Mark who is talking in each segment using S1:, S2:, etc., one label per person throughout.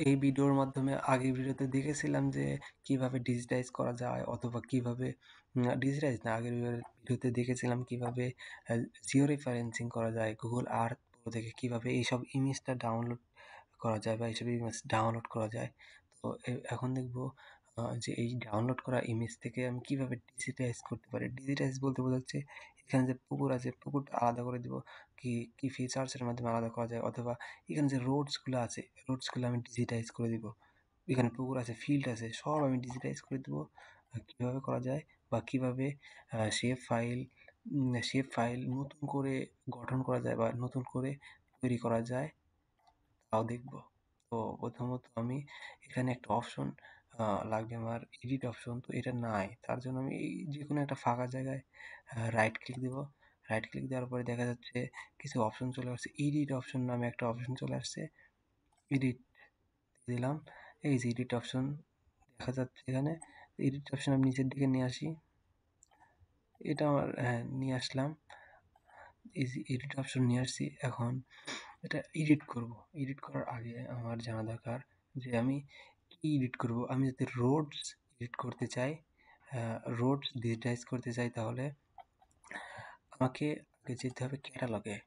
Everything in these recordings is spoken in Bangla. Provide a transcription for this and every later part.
S1: এই ভিডিওর মাধ্যমে আগের ভিডিওতে দেখেছিলাম যে কিভাবে ডিজিটাইজ করা যায় অথবা কিভাবে ডিজিটাইজ না আগের ভিডিওতে দেখেছিলাম কিভাবে জিও রেফারেন্সিং করা যায় গুগল আর্থ প্রো থেকে কিভাবে এইসব ইমেজটা ডাউনলোড করা যায় বা এইসব ইমেজ ডাউনলোড করা যায়। তো এখন দেখব যে এই ডাউনলোড করা ইমেজ থেকে আমি কিভাবে ডিজিটাইজ করতে পারি। ডিজিটাইজ বলতে বোঝাচ্ছে এখানে যে পুকুর আছে পুকুরটা আলাদা করে দিব, কি কি ফিচার্সের মাধ্যমে আলাদা করা যায়, অথবা এখানে যে রোডসগুলো আছে রোডসগুলো আমি ডিজিটাইজ করে দিব। এখানে পুকুর আছে, ফিল্ড আছে, সব আমি ডিজিটাইজ করে দেবো। কীভাবে করা যায় বা কীভাবে শেপ ফাইল নতুন করে গঠন করা যায় বা নতুন করে তৈরি করা যায় তাও দেখব। তো প্রথমত আমি এখানে একটা অপশন লাগবে আমার, এডিট অপশন। তো এটা নাই, তার জন্য আমি এই যে কোনো একটা ফাঁকা জায়গায় রাইট ক্লিক দেবো। রাইট ক্লিক দেওয়ার পরে দেখা যাচ্ছে কিছু অপশন চলে আসছে, এডিট অপশন নামে একটা অপশন চলে আসছে। এডিট দিলাম, এই যে এডিট অপশন দেখা যাচ্ছে এখানে। এডিট অপশন আমি নিচের দিকে নিয়ে আসি, এটা আমার নিয়ে আসলাম। এই যে এডিট অপশন নিয়ে আসছি, এখন এটা এডিট করব। এডিট করার আগে আমার জানা দরকার যে আমি কি এডিট করব। আমি যদি রোডস এডিট করতে চাই, রোডস ডিজিটাইজ করতে চাই, তাহলে আমাকে আগে যেতে হবে ক্যাটালগে।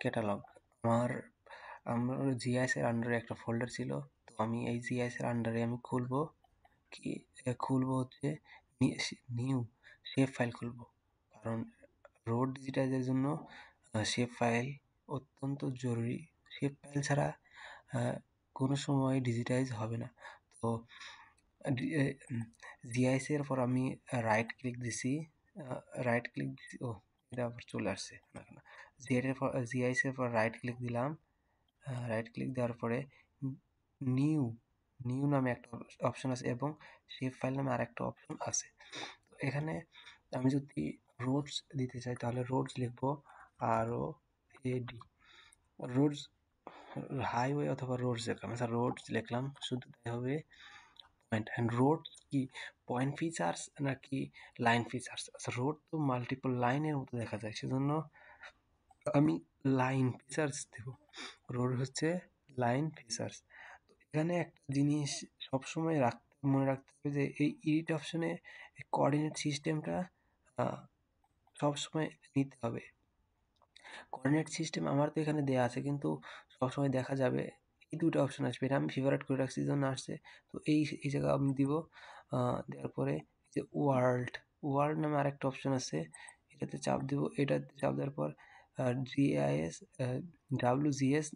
S1: ক্যাটালগ আমার জিআইএস এর আন্ডারে একটা ফোল্ডার ছিল, তো আমি এই জিআইএস এর আন্ডারে আমি খুলবো হচ্ছে নিউ শেপ ফাইল খুলবো। কারণ রোড ডিজিটাইজের জন্য শেপ ফাইল অত্যন্ত জরুরি। শেপ ফাইল ছাড়া কোনো সময় ডিজিটাইজ হবে না। তো জিআইএস এর পর আমি রাইট ক্লিক দিছি, ও এটা আবার চলে আসছে না। জিআইএস এর পর রাইট ক্লিক দিলাম। রাইট ক্লিক দেওয়ার পরে নিউ নিউ নামে একটা অপশন আছে এবং শেপ ফাইল নামে আরেকটা অপশন আছে। তো এখানে আমি যদি রোডস দিতে চাই তাহলে রোডস লিখবো, ROAD, রোডস, হাইওয়ে অথবা রোডস লিখলাম। আচ্ছা রোডস লিখলাম, শুধু তাই হবে। পয়েন্ট অ্যান্ড রোডস কি পয়েন্ট ফিচার্স নাকি লাইন ফিচার্স? আচ্ছা রোড তো মাল্টিপল লাইনের মতো দেখা যায়, সেজন্য আমি লাইন ফিচার্স দেব। রোড হচ্ছে লাইন ফিচার্স। তো এখানে একটা জিনিস সবসময় মনে রাখতে হবে যে এই এডিট অপশনে কোঅর্ডিনেট সিস্টেমটা সবসময় নিতে হবে। কোঅর্ডিনেট সিস্টেম আমার তো এখানে দেওয়া আছে, কিন্তু সবসময় দেখা যাবে এই দুটো অপশন আসবে, এটা আমি ফেভারিট করে রাখছি জন্য আসছে। তো এই জায়গায় আমি দিব। দেওয়ার পরে যে ওয়ার্ল্ড ওয়ার্ল্ড নামে আরেকটা অপশন আছে, এটাতে চাপ দিব। এটাতে চাপ দেওয়ার পর GIS WGS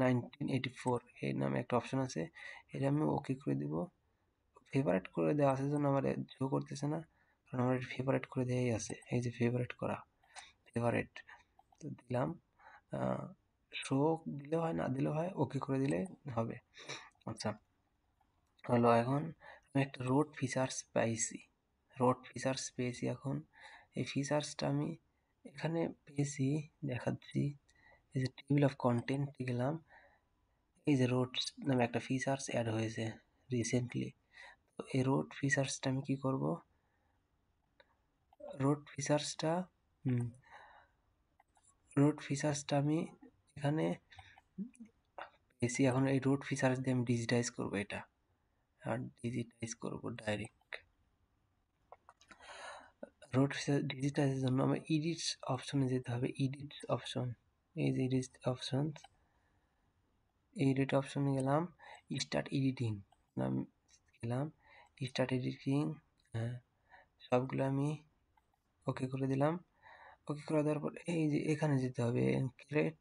S1: 1984 এই নামে একটা অপশন আছে, এটা আমি ওকে করে দিব। ফেভারিট করে দেওয়া আছে জন্য আমার শো করতেছে না, কারণ আমার ফেভারিট করে দেওয়াই আছে। এই যে ফেভারিট করা, ফেভারিট তো দিলাম। শো দিলেও হয়, না দিলেও হয়, ওকে করে দিলে হবে। আচ্ছা হলো, এখন আমি একটা রোড ফিচার্স পেয়েছি। এখন এই ফিচার্সটা আমি এখানে পেয়েছি, দেখাচ্ছি। এই যে টেবিল অফ কন্টেন্ট গেলাম, এই যে রোডস নামে একটা ফিচার্স অ্যাড হয়েছে রিসেন্টলি। তো এই রোড ফিচার্সটা আমি কি করব, রোড ফিচার্সটা আমি এখানে পেয়েছি। এখন এই রোড ফিচার্স দিয়ে আমি ডিজিটাইজ করবো, এটা আর ডিজিটাইজ করবো ডাইরেক্ট। রোড ফিচার ডিজিটাইজের জন্য আমার এডিটস অপশনে যেতে হবে। এডিটস অপশন, এই যে এডিট অপশনে গেলাম, স্টার্ট এডিটিং নাম গেলাম, স্টার্ট এডিটিং, হ্যাঁ সবগুলো আমি ওকে করে দিলাম। ওকে করে দেওয়ার পর এই যে এখানে যেতে হবে, ক্রিয়েট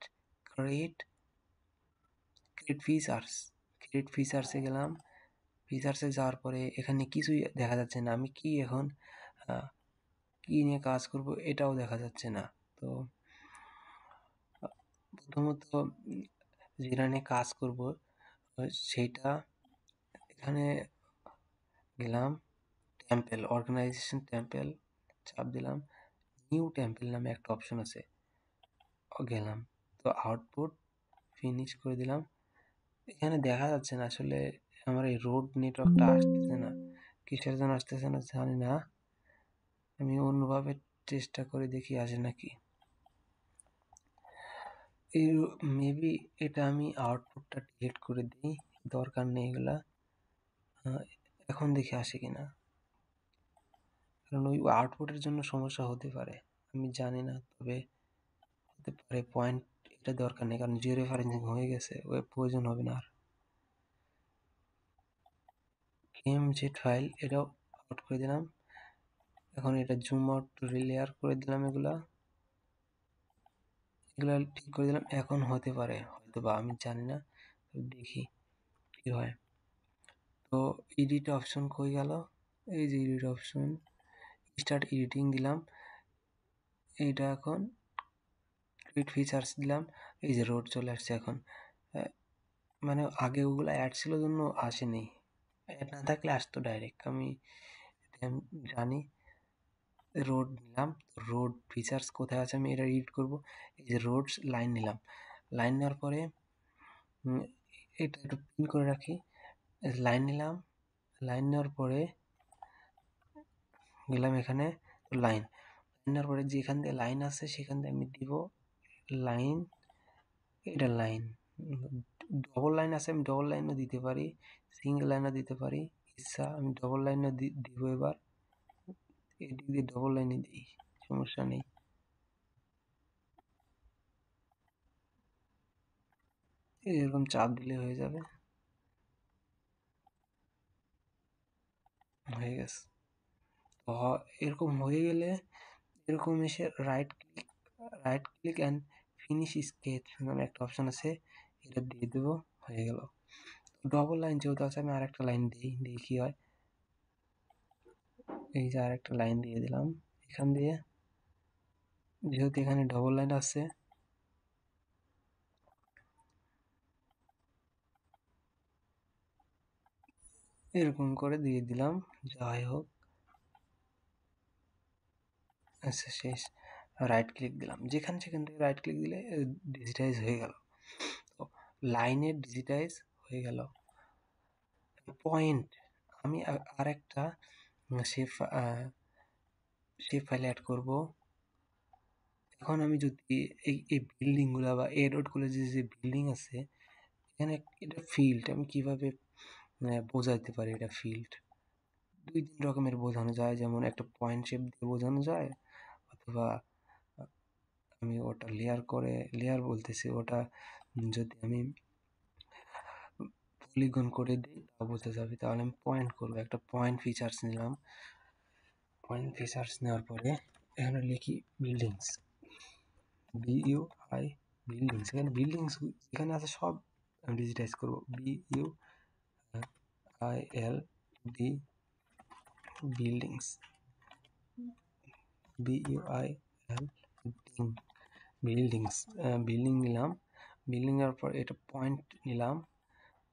S1: ফিচার্সে গেলাম। ফিচার্সে যাওয়ার পরে এখানে কিছুই দেখা যাচ্ছে না, আমি কি এখন কি নিয়ে কাজ করব এটাও দেখা যাচ্ছে না। তো প্রথমত যেটা নিয়ে কাজ করব সেইটা, এখানে গেলাম, অর্গানাইজেশন টেম্পল চাপ দিলাম, নিউ টেম্পল নামে একটা অপশন আছে, গেলাম। তো আউটপুট ফিনিশ করে দিলাম। এখানে দেখা যাচ্ছে না আসলে, আমার এই রোড নেটওয়ার্কটা আসতেছে না, কিসের জন্য আসতেছে না জানি না। আমি অন্যভাবে চেষ্টা করে দেখি আসে নাকি। মেবি এটা আমি আউটপুটটা ডিলিট করে দিই, দরকার নেই এগুলা। এখন দেখি আসে কিনা, কারণ ওই আউটপুটের জন্য সমস্যা হতে পারে, আমি জানি না, তবে হতে পারে পয়েন্ট এটা দরকার নেই, কারণ জিও রেফারেন্সিং হয়ে গেছে, ওই প্রয়োজন হবে না আর। কেএমজেড ফাইল এটাও আউট করে দিলাম। এখন এটা জুম আউট লেয়ার করে দিলাম, এগুলা ঠিক করে দিলাম। এখন হতে পারে হয়তো বা, আমি জানি না, দেখি কি হয়। তো এডিট অপশন কই গেল, এই যে এডিট অপশন, স্টার্ট এডিটিং দিলাম। এইটা এখন ক্রিয়েট ফিচার্স দিলাম, এই যে রোড চলে আসছে এখন। মানে আগে ওগুলো অ্যাড ছিল জন্য আসেনি, অ্যাড না থাকলে আসতো ডাইরেক্ট, আমি জানি। রোড নিলাম, রোড ফিচার্স কোথায় আছে আমি এটা এডিট করব। এই যে রোডস লাইন নিলাম, লাইন নেওয়ার পরে এটা একটু পিন করে রাখি। লাইন নিলাম, লাইন নেওয়ার পরে গেলাম এখানে লাইন, নেওয়ার পরে যেখান দিয়ে লাইন আছে সেখান দিয়ে আমি দিব লাইন, এটা লাইন। ডবল লাইন আছে, আমি ডবল লাইনও দিতে পারি, সিঙ্গেল লাইনও দিতে পারি, ইচ্ছা আমি ডবল লাইনও দিব। এবার এদিক দিয়ে ডবল লাইনে দিই, সমস্যা নেই। এরকম চাপ দিলে হয়ে যাবে, হয়ে গেছে। তো এরকম হয়ে গেলে এরকম এসে right click and finish sketch নামে একটা অপশন আছে, এটা দিয়ে দেবো, হয়ে গেল। ডবল লাইন যেহেতু আছে, আমি আরেকটা লাইন দিই কি হয়। এই যে আরেকটা লাইন দিয়ে দিলাম এখান দিয়ে, যেহেতু এখানে ডবল লাইন আছে, এরকম করে দিয়ে দিলাম, যাই হোক। আচ্ছা শেষ, রাইট ক্লিক দিলাম, যেখান সেখান থেকে রাইট ক্লিক দিলে ডিজিটাইজ হয়ে গেল। তো লাইনের ডিজিটাইজ হয়ে গেল। পয়েন্ট, আমি আর একটা শেপ ফাইল অ্যাড করব। এখন আমি যদি এই বিল্ডিংগুলো বা এই রোডগুলো যে বিল্ডিং আছে, এখানে এটা ফিল্ড, আমি কিভাবে বোঝাইতে পারি এটা ফিল্ড। দুই তিন রকমের বোঝানো যায়, যেমন একটা পয়েন্ট শেপ দিয়ে বোঝানো যায়, অথবা আমি ওটা লেয়ার বলতেছি, ওটা যদি আমি পলিগন করে দিই তা বোঝা যাবে। তাহলে আমি পয়েন্ট করবো, একটা পয়েন্ট ফিচার্স নিলাম। পয়েন্ট ফিচার্স নেওয়ার পরে এখানে লিখি বিল্ডিংস, BUI বিল্ডিংস। এখানে বিল্ডিংস এখানে আছে সব আমি ডিজিটাইজ করবো, BUILD buildings, BUIL buildings. Building নিলাম, বিল্ডিং নেওয়ার পর এটা পয়েন্ট নিলাম,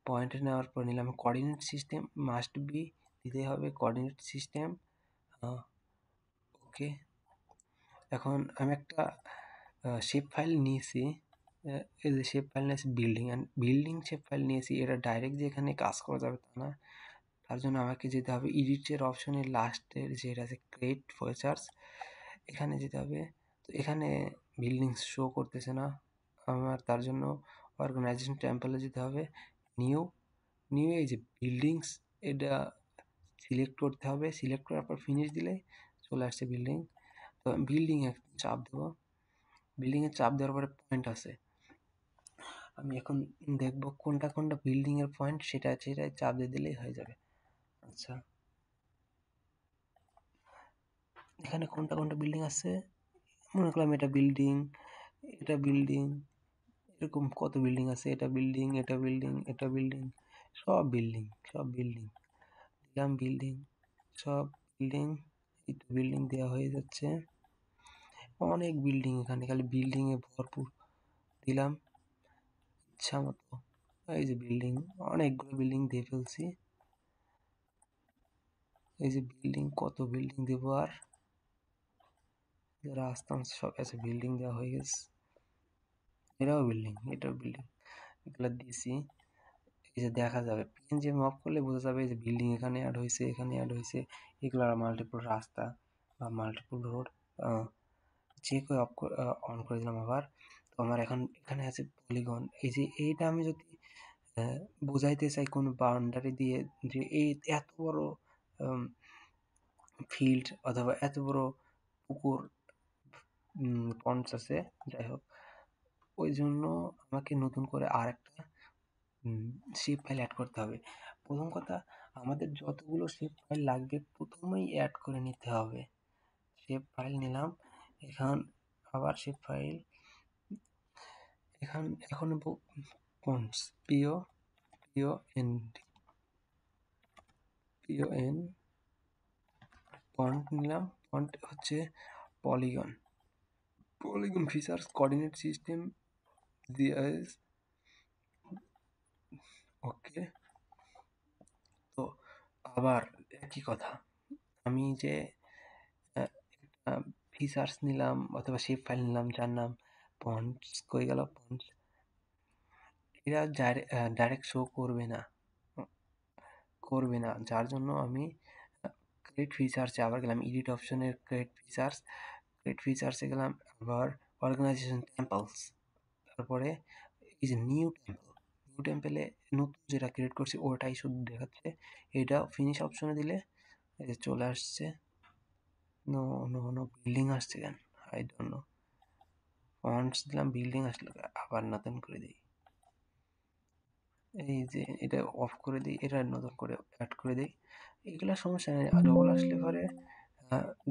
S1: পয়েন্ট নেওয়ার পর নিলাম কোঅর্ডিনেট সিস্টেম, মাস্ট বি দিতে হবে কোঅর্ডিনেট সিস্টেম। ওকে, এখন আমি একটা শেপ ফাইল নিয়েছি, এই যে শেপ ফাইল নিয়েছি বিল্ডিং শেপ ফাইল নিয়েছি, এটা ডাইরেক্ট যে এখানে কাজ করা যাবে তা না, তার জন্য আমাকে যেতে হবে এডিটের অপশনের লাস্টের যেটা আছে ক্রিয়েট ফিচার্স, এখানে যেতে হবে। তো এখানে বিল্ডিংস শো করতেছে না আমার, তার জন্য অর্গানাইজেশন টেম্পলে যেতে হবে, নিউ এই যে বিল্ডিংস, এটা সিলেক্ট করতে হবে, সিলেক্ট করার পর ফিনিশ দিলে চলে আসছে বিল্ডিং। তো বিল্ডিংয়ে চাপ দেবো, বিল্ডিংয়ে চাপ দেওয়ার পরে পয়েন্ট আছে, আমি এখন দেখবো কোনটা কোনটা বিল্ডিংয়ের পয়েন্ট, সেটাই চাপ দিয়ে দিলেই হয়ে যাবে। আচ্ছা, এখানে কোনটা কোনটা বিল্ডিং আছে, মনে করলাম এটা বিল্ডিং, এটা বিল্ডিং, এরকম কত বিল্ডিং আছে, এটা বিল্ডিং, এটা বিল্ডিং, এটা বিল্ডিং, সব বিল্ডিং, সব বিল্ডিং দিলাম, বিল্ডিং, সব বিল্ডিং, এই তো বিল্ডিং দেওয়া হয়ে যাচ্ছে, অনেক বিল্ডিং, এখানে খালি বিল্ডিং এ ভরপুর দিলাম ইচ্ছা মতো। এই যে বিল্ডিং, অনেকগুলো বিল্ডিং দিয়ে ফেলছি, এই যে বিল্ডিং, কত বিল্ডিং দেবো আর, যারা আস্তে আস্তে সব আছে, বিল্ডিং দেওয়া হয়ে গেছে, এটাও বিল্ডিং, এটাও বিল্ডিং, এগুলো দিয়েছি। এই যে দেখা যাবে পিএনজি অফ করলে বোঝা যাবে যে বিল্ডিং এখানে অ্যাড হয়েছে, এখানে অ্যাড হয়েছে, এগুলো মাল্টিপল রাস্তা বা মাল্টিপল রোড। চেক অন করে দিলাম আবার। তো আমার এখন এখানে আছে পলিগন, এই যে এইটা আমি যদি বোঝাইতে চাই কোনো বাউন্ডারি দিয়ে যে এই এত বড় ফিল্ড অথবা এত বড় পুকুর পন্ডস আছে, যাই হোক ওই জন্য আমাকে নতুন করে আর একটা শেপ ফাইল অ্যাড করতে হবে। প্রথম কথা, আমাদের যতগুলো শেপ ফাইল লাগবে প্রথমেই অ্যাড করে নিতে হবে। শেপ ফাইল নিলাম, এখন আবার শেপ ফাইল, এখন পন্ডস PON পন্ড নিলাম। পন্ড হচ্ছে polygon features coordinate system this. Okay, তো আবার একই কথা, আমি যে ফিচার্স নিলাম অথবা শেপ ফাইল নিলাম যার নাম পন্ডস, কই গেল পন্ডস, এরা ডাইরেক্ট শো করবে না, যার জন্য আমি ক্রিয়েট ফিচার্সে আবার গেলাম, এডিট অপশনের ক্রিয়েট ফিচার্সে গেলাম, আবার অর্গানাইজেশন টেম্পলস, তারপরে এই যে নিউ টেম্পলে নতুন যেটা ক্রিয়েট করছি ওটাই শুধু দেখাচ্ছে। এটা ফিনিশ অপশনে দিলে এই যে চলে আসছে। নো নো নো, বিল্ডিং আসছে কেন, আই ডোন্ট নো। ফন্টস দিলাম, বিল্ডিং আসলো, আবার নতুন করে দিই, এই যে এটা অফ করে দিই, এটা নতুন করে অ্যাড করে দিই। এগুলো সমস্যা নেই, ডবল আসলে পরে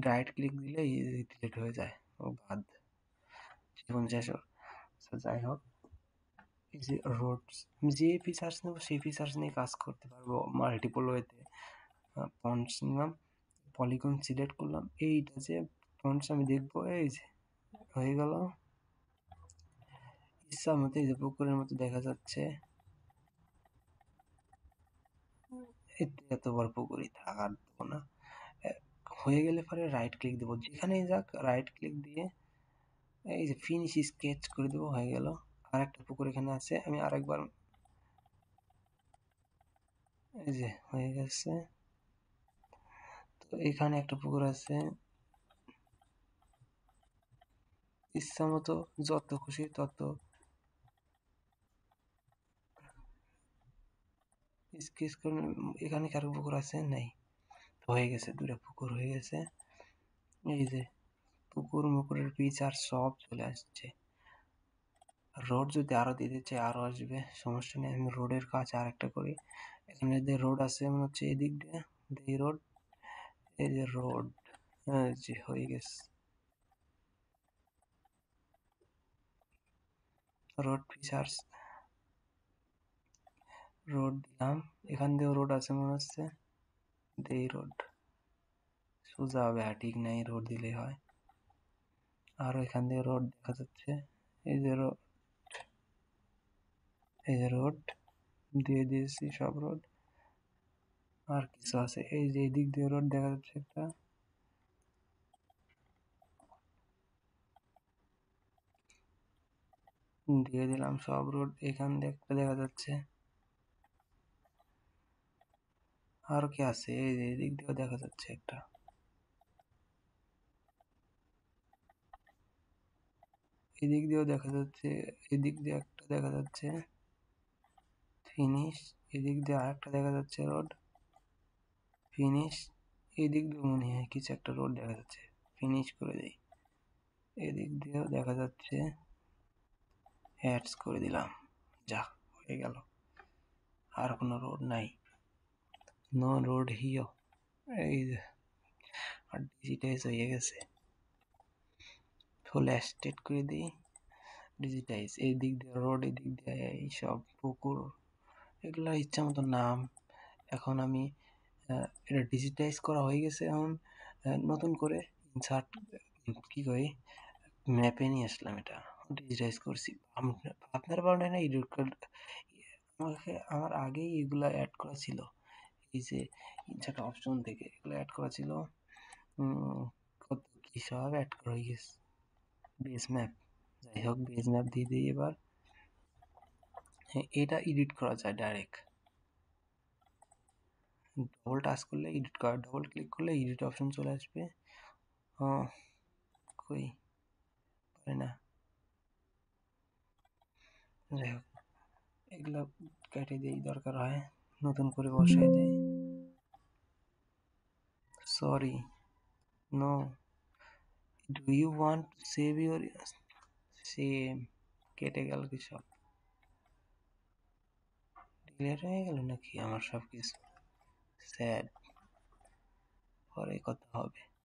S1: রাইট ক্লিক দিলে ডিলিট হয়ে যায়, ও বাদ জীবন শেষ। যাই হোক, এই যে রোডস, যে ফিচার্স নেব সেই ফিচার্স নিয়ে কাজ করতে পারবো মাল্টিপল ওয়েতে। পন্টস নিলাম, পলিগন সিলেক্ট করলাম, এইটা যে পন্টস আমি দেখবো, এই যে হয়ে গেল ইচ্ছা মতো, এই যে পুকুরের মতো দেখা যাচ্ছে। এত বড় পুকুরই থাকার দেবো না। হয়ে গেলে পরে রাইট ক্লিক দেবো, যেখানেই যাক রাইট ক্লিক দিয়ে এই যে ফিনিশ স্কেচ করে দেবো, হয়ে গেল। আর একটা পুকুর এখানে আছে, আমি আরেকবার, এই যে হয়ে গেছে। তো এখানে একটা পুকুর আছে, ইচ্ছা মতো যত খুশি তত স্কেচ করে। এখানে কারো পুকুর আছে নেই, হয়ে গেছে, দুটো পুকুর হয়ে গেছে। এই যে পুকুর মুকুরের ফিচার সব চলে আসছে। রোড যদি আরো দিতে চাই আরো আসবে, সমস্যা নেই। আমি রোডের কাজ আর একটা করি, এখানে যে রোড আছে মনে হচ্ছে এদিক দিয়ে, এই রোড, এই যে রোড, যে হয়ে গেছে রোড ফিচার্স, রোড দিলাম, এখান দিয়েও রোড আছে মনে হচ্ছে, এই রোড সোজা হবে, ঠিক নাই, রোড দিলেই হয়। আরো এখান দিয়ে রোড দেখা যাচ্ছে, এই যে রোড, এই যে রোড দিয়ে দিয়েছি সব রোড। আর কিছু আছে, এই যে এদিক দিয়ে রোড দেখা যাচ্ছে একটা, দিয়ে দিলাম সব রোড। এখান দিয়ে একটা দেখা যাচ্ছে, আর কি আছে, এই যে এদিক দিয়েও দেখা যাচ্ছে একটা, এদিক দিয়েও দেখা যাচ্ছে, এদিক দিয়ে একটা দেখা যাচ্ছে ফিনিশ, এদিক দিয়ে আরেকটা দেখা যাচ্ছে রোড ফিনিশ, এদিক দিয়ে মনে হয় কিছু একটা রোড দেখা যাচ্ছে, ফিনিশ করে দেই। এদিক দিয়েও দেখা যাচ্ছে, অ্যাডস করে দিলাম, যা হয়ে গেল। আর কোনো রোড নাই, নো রোড হিও। এই যে আর ডিজিটাইজ হয়ে গেছে, ফুল এস্টেট করে দিই, ডিজিটাইজ। এই দিক দিয়ে রোড, এই দিক দিয়ে এইসব পুকুর, এগুলো ইচ্ছা মতো নাম। এখন আমি এটা ডিজিটাইজ করা হয়ে গেছে, এখন নতুন করে ইনসার্ট কি করি, ম্যাপে নিয়ে আসলাম, এটা ডিজিটাইজ করছি। আপনার বানায় না এডিট, আমাকে আমার আগেই এগুলা অ্যাড করা ছিল, এই যে ইনসার্ট অপশন থেকে এগুলো অ্যাড করা ছিল, কত কি সব অ্যাড করা হয়ে গেছে। বেস ম্যাপ, যাই হোক বেস ম্যাপ দিয়ে দিই এবার। হ্যাঁ, এটা এডিট করা যায় ডাইরেক্ট, ডবল টাচ করলে এডিট করা, ডবল ক্লিক করলে এডিট অপশন চলে আসবে। কই পারে না, যাই হোক এগুলো কেটে দিই, দরকার হয় নতুন করে বসাই দিই। Sorry, no, do you want to save your same. কেটে গেল কি সব, ডিলেট হয়ে গেল নাকি আমার সব কিছু? স্যাড, পরে কথা হবে।